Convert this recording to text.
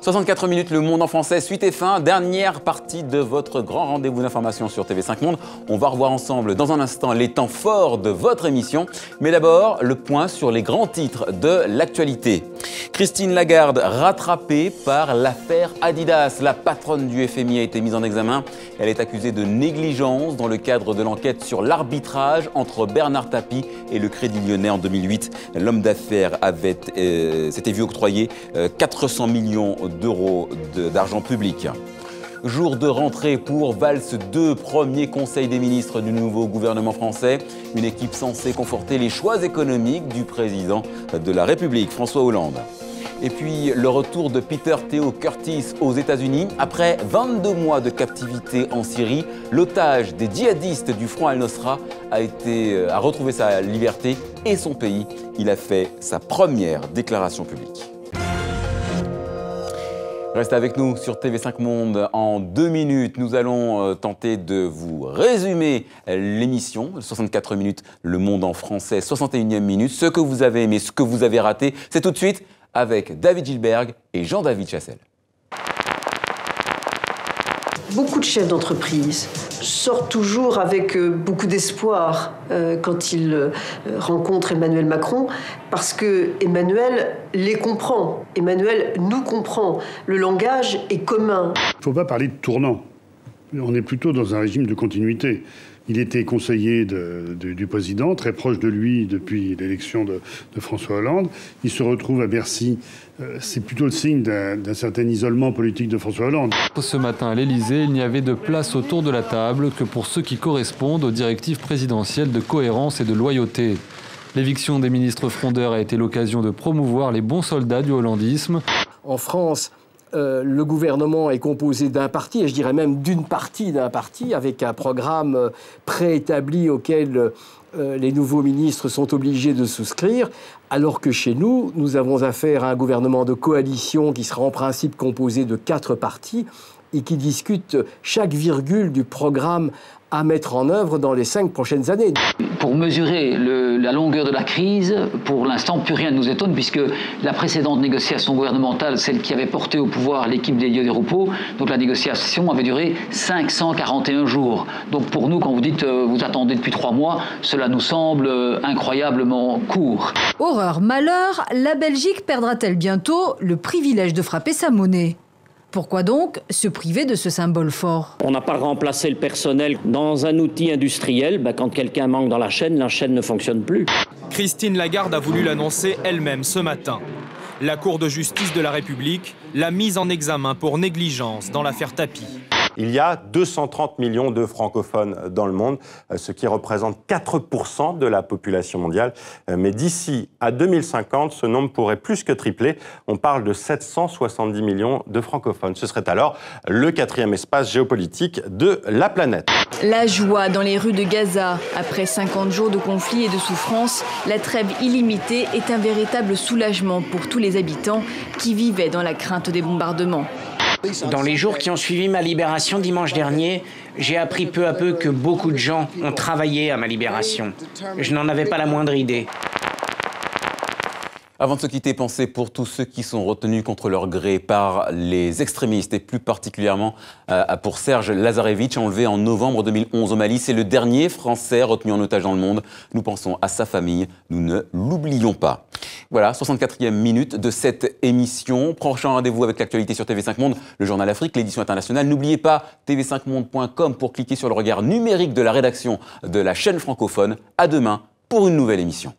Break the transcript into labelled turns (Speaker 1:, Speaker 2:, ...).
Speaker 1: 64 minutes, le monde en français, suite et fin, dernière partie de votre grand rendez-vous d'information sur TV5 Monde. On va revoir ensemble dans un instant les temps forts de votre émission. Mais d'abord, le point sur les grands titres de l'actualité. Christine Lagarde, rattrapée par l'affaire Adidas. La patronne du FMI a été mise en examen. Elle est accusée de négligence dans le cadre de l'enquête sur l'arbitrage entre Bernard Tapie et le Crédit Lyonnais en 2008. L'homme d'affaires s'était vu octroyer 400 millions d'euros d'argent public. Jour de rentrée pour Valls 2, premier conseil des ministres du nouveau gouvernement français. Une équipe censée conforter les choix économiques du président de la République, François Hollande. Et puis le retour de Peter Theo Curtis aux États-Unis. Après 22 mois de captivité en Syrie, l'otage des djihadistes du Front Al-Nosra a retrouvé sa liberté et son pays. Il a fait sa première déclaration publique. Restez avec nous sur TV5 Monde. En 2 minutes, nous allons tenter de vous résumer l'émission. 64 minutes, le monde en français, 61e minute. Ce que vous avez aimé, ce que vous avez raté, c'est tout de suite avec David Gilberg et Jean-David Chassel.
Speaker 2: Beaucoup de chefs d'entreprise sortent toujours avec beaucoup d'espoir quand ils rencontrent Emmanuel Macron, parce que Emmanuel les comprend. Emmanuel nous comprend. Le langage est commun.
Speaker 3: Il ne faut pas parler de tournant. On est plutôt dans un régime de continuité. Il était conseiller du président, très proche de lui depuis l'élection de François Hollande. Il se retrouve à Bercy. C'est plutôt le signe d'un certain isolement politique de François Hollande.
Speaker 4: Ce matin à l'Élysée, il n'y avait de place autour de la table que pour ceux qui correspondent aux directives présidentielles de cohérence et de loyauté. L'éviction des ministres frondeurs a été l'occasion de promouvoir les bons soldats du hollandisme.
Speaker 5: En France, le gouvernement est composé d'un parti, et je dirais même d'une partie d'un parti, avec un programme préétabli auquel les nouveaux ministres sont obligés de souscrire, alors que chez nous, nous avons affaire à un gouvernement de coalition qui sera en principe composé de 4 partis et qui discute chaque virgule du programme à mettre en œuvre dans les 5 prochaines années.
Speaker 6: Pour mesurer la longueur de la crise, pour l'instant, plus rien ne nous étonne, puisque la précédente négociation gouvernementale, celle qui avait porté au pouvoir l'équipe d'Elio Di Rupo, donc la négociation avait duré 541 jours. Donc pour nous, quand vous dites vous attendez depuis 3 mois, cela nous semble incroyablement court.
Speaker 7: Horreur, malheur, la Belgique perdra-t-elle bientôt le privilège de frapper sa monnaie ? Pourquoi donc se priver de ce symbole fort?
Speaker 8: On n'a pas remplacé le personnel dans un outil industriel. Quand quelqu'un manque dans la chaîne ne fonctionne plus.
Speaker 9: Christine Lagarde a voulu l'annoncer elle-même ce matin. La Cour de justice de la République l'a mise en examen pour négligence dans l'affaire Tapie.
Speaker 10: Il y a 230 millions de francophones dans le monde, ce qui représente 4% de la population mondiale. Mais d'ici à 2050, ce nombre pourrait plus que tripler. On parle de 770 millions de francophones. Ce serait alors le 4e espace géopolitique de la planète.
Speaker 11: La joie dans les rues de Gaza. Après 50 jours de conflit et de souffrance, la trêve illimitée est un véritable soulagement pour tous les habitants qui vivaient dans la crainte des bombardements.
Speaker 12: Dans les jours qui ont suivi ma libération dimanche dernier, j'ai appris peu à peu que beaucoup de gens ont travaillé à ma libération. Je n'en avais pas la moindre idée.
Speaker 1: Avant de se quitter, pensez pour tous ceux qui sont retenus contre leur gré par les extrémistes et plus particulièrement pour Serge Lazarevic, enlevé en novembre 2011 au Mali. C'est le dernier Français retenu en otage dans le monde. Nous pensons à sa famille, nous ne l'oublions pas. Voilà, 64e minute de cette émission. Prochain rendez-vous avec l'actualité sur TV5 Monde, le Journal Afrique, l'édition internationale. N'oubliez pas tv5monde.com pour cliquer sur le regard numérique de la rédaction de la chaîne francophone. À demain pour une nouvelle émission.